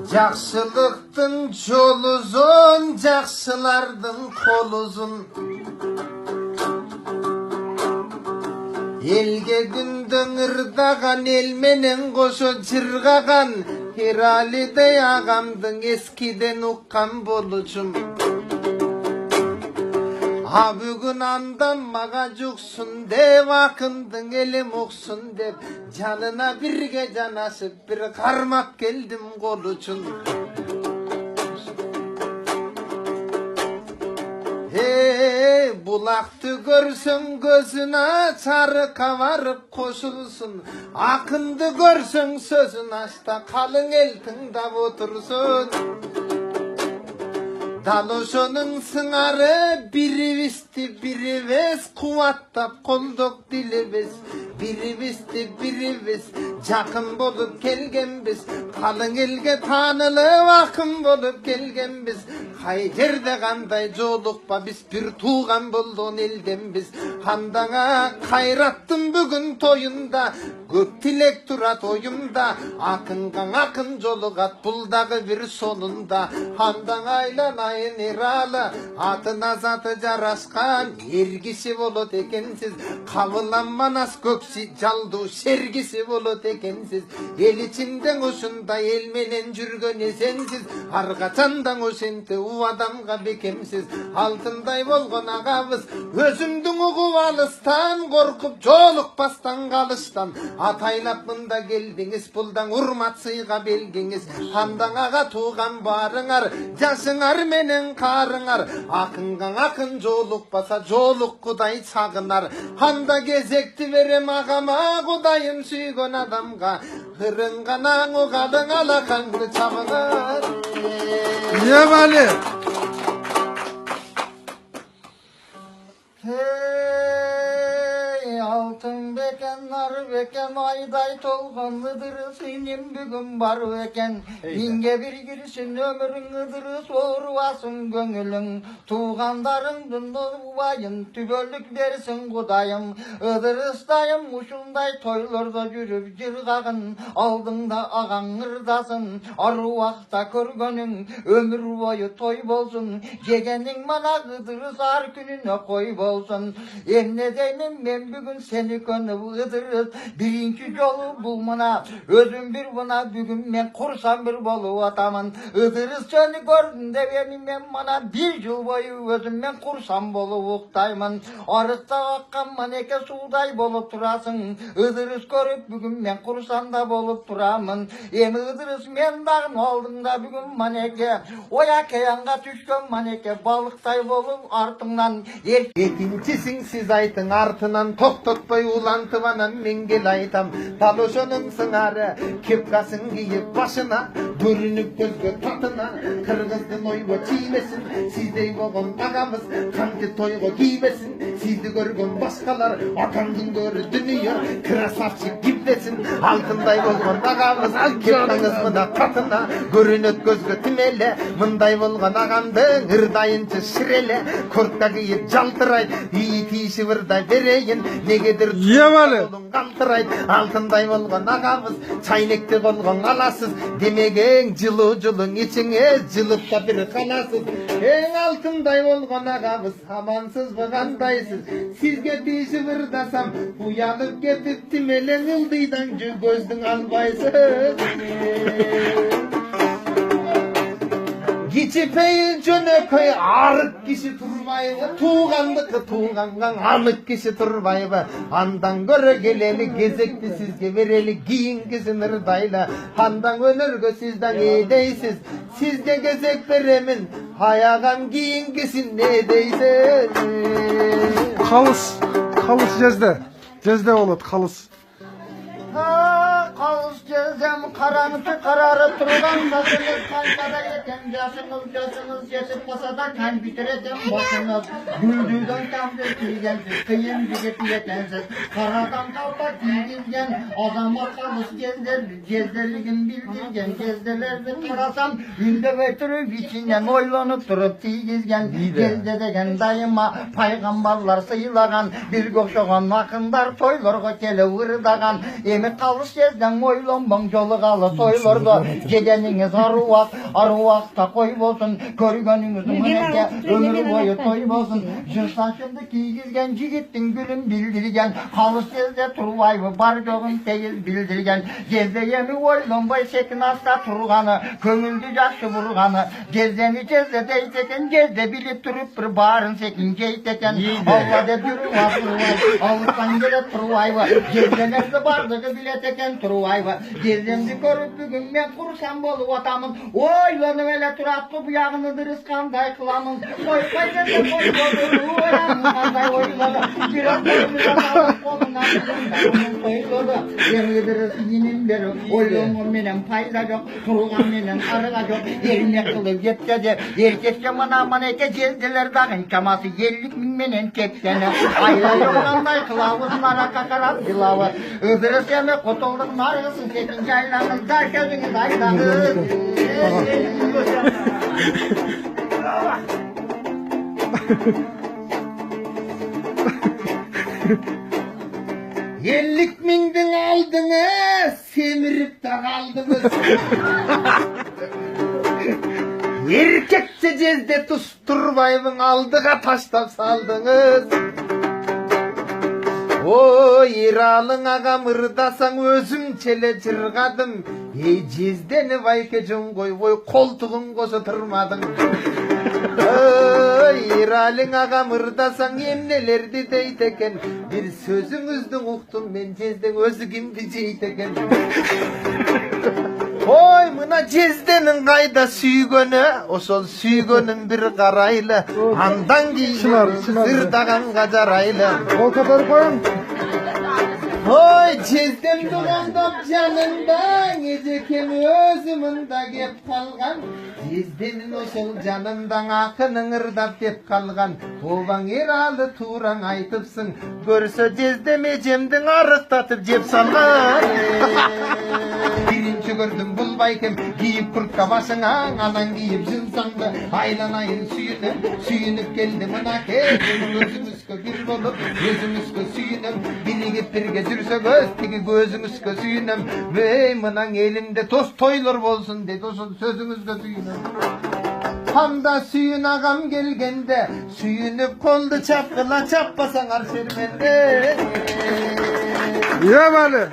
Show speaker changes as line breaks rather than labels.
Жақсылықтың жолы ұзын, жақсылардың қолы ұзын. Елге күндің ырдаған, елменен қошы жырғаған, Ералидей ағамдың ескиден ұққан болучым. А бүгін андан маға жұқсын деп, ақындың елім ұқсын деп, жанына бірге жанасып, бір қармап келдім қол үшін. Бұлақты көрсің көзін ач, арыққа барып қосылсын. Ақынды көрсің сөзін ашта, қалың ел тыңдап отырсын. Дал ошоның сыңары бірібісті бірібіз, қуаттап қолдық дилебіз. Бірібісті бірібіз, жақын болып келгенбіз. Қалың елге танылып ақын болып келгенбіз. Қай жерде қандай жолықпа, біз бір туған болдың елденбіз. Қандаңа қайраттың бүгін тойында, көп тілек тұрат ойымда. Ақынған ақын жолығат, бұлдағы бір сонында. Қандаң айланайын ералы, атына заты жарасқан, ергісі болот екенсіз. Қабылан манас көксі жалду, шергісі болот екенсіз. Ел içinden ұшында елменен жүрген есенсіз. Арғачандан өшенті у адамға бекемсіз. Алтындай болған ағабыз, өзімдің ұғып алыстан, қорқып жолықпастан қалыштан. Атайлап мұнда келдіңіз, бұлдан ұрмат сыйға белгіңіз. Қандаң аға туған барыңар, жасыңар менен қарыңар. Ақынған ақын жолықпаса, жолық құдай сағынар. Қанда кезекті берем ағама, құдайым сүйген адамға. Қырынғанан ұғалың алақаңды чабыңар.
Ебали!
Алтын бекен, нар бекен, айдай толған ыдырыс, инем бүгін бар бекен. Инге бір кірсін өмірің ыдырыс, оруасын көңілің. Туғандарыңдың ұлбайын, түбөлік берсін құдайым. Ыдырыстайым, ұшындай тойларда жүріп жырғағын. Алдыңда ағаң ырдасын, аруақта көргөнің. Өмір бойы той болсын, жегенің мана ыдырыс ар күніне қой болсын. Емне деймін мен бүгін сені көніп ыдырыс, бірінші жолы бұл мұна. Өзім бір бұна бүгін мен құрсам бір болу атамын. Ыдырыс сені көрдім деп мен мана бір жыл бойы өзім мен құрсам болу ұқтаймын. Арықта аққан манеке судай болып тұрасың. Ыдырыс көріп бүгін мен құрсамда болып тұрамын. Емі ыдырыс мен дағын алдыңда бүгін манеке. Оя кеянға түшкен манеке балықтай болып артыңнан.
Екіншісің сіз айтың артынан, тоқтатпай улантып анан мен кел айтам. Дал ошоның сыңары, кепкасын кийип башына, көрүнүп көзгө татына. Кыргыздын ойго тийбесин, сиздей болгон агамыз канчы тойго кийбесин. Сизди көргөн башкалар атаңдын көрү дүнүйө, красавчик кимдесин. Алтындай болгон агамыз кепкаңыз мына татына, көрүнөт көзгө тимеле. Мындай болгон агамдын ырдайынчы ширеле, куртка кийип жалтырайт, ии тийишип ырдай берейин. Негедир қалтырайт, алтындай болған ағамыз, чайнекте болған аласыз. Демеген жылың içine жылықта бір қаласыз. Ең алтындай болған ағамыз, амансыз бұғандайсыз. Сізге тиісіп ырдасам, уянып кетіп тимелең ылдыйдан көздің албайсыз. Geçipeyil jönököy arık kişi turbayı, tuğandıkı tuğangan anık kişi turbayı. Andan göre geleli gezekti sizge vereli giyin kızın ırdayla. Andan önürgü sizden edeysiz, sizge gezek veremin hayağan giyin kızın edeysiz.
Қалыс жезде болады, қалыс.
Қалыс кездем қараңғы қарары тұрған жасыңыз қаншада екен, жасыңыз жетіп қоса да компьютер етем босыңыз. Гүлдүйден кәмді киігенсіз, қиын жігіт етенсіз. Қарадан қалпа киігізген, азамат қалыс кездерлігін білдірген. Кезделерді қарасам, үнді өтіріп ішінен ойланып тұрып тигізген. Кезде деген дайыма пайғамбарлар сыйлаған, бір көкшоған ақындар тойларға келі ұрдаған. Emi қалыс кезден ойлан bombong jolagalı toylarda geleniniz aruvakta koy bolsun körgönüңүз mıneke ömür boyu toy bolsun jır saçımdı kiygizgen jigittin gülün bildirgen kalış jezde turbayбы бар жогун тегиz bildirgen jezde emi ойлонбой sekin asta turgаны көңүлдү жакшы бурганы jezdeni jezde дейт экен jezde билип туруп bir баарын sekin жейт экен алла деп жүрүп атырбай алыстан келет турбайбы jezdенерди бардыгы билет экен турбайбы jezdемди көрүп бүгүн мен курсам болуп атамын ойлонуп эле турат буягыны дырыс кандай кыламын койбой жерде койбоду кандай ойлоду ойлоду эми дырыс ийинин берип ойлонгон менен пайда жок турган менен арыга жок эрмек кылып жетсе де эркекке мына манеке жезделер дагы чамасы 50 000 менен чектени айла жок кандай кылабыз нарака карап жылабыз ыдырыс эми котолдук наргысын секин жайлаңыз да көзүңүз айдаңыз
50 000'din aldınız, semirip de kaldınız. Erkekçe jezde tusturbayбын aldığa taştap saldınız. Oy Eralın agam ırdasan özüm çele çırgadım. Ey jezdeni baykejon koyboy koltuğun koşu tırmadın. Oy Eralın agam ırdasan emnelerdi deyt eken. Bir sözüңүздүн уктум мен жезден өзү кимди жейт экен. Ой мына жезденин кайда сүйгөнү, ошол сүйгөнүн бир карайлы. Андан кийин сырдаганга жарайлы.
Kol katarı koyun.
Oy jezdem dugandap janында, эжекем өзүмүндө кеп калган. Jezdенин ошол жанында акынын ырдап деп калган. Обаң Eralı туураң айтыпсың, көрсө jezdem эжемдин арыктатып жеп салган. Birinci gördüm bul baykem, giyip kurtka başına, anan giyip jınsaңды, aylanayın sүйünüp geldi mına kezim, gözümüzkö bir bolup, gözümüzkö sүйünüm, birigip birge жүрсө көз, tigi gözümüzkö sүйünüm, vey mınaң elinde toylar bolsun dedi, ошол sözüңүzгө sүйünüm. Hamda sүйün agam gelgende, sүйünüp koldu çapkıla çappasaң arşermende.
Ye bali.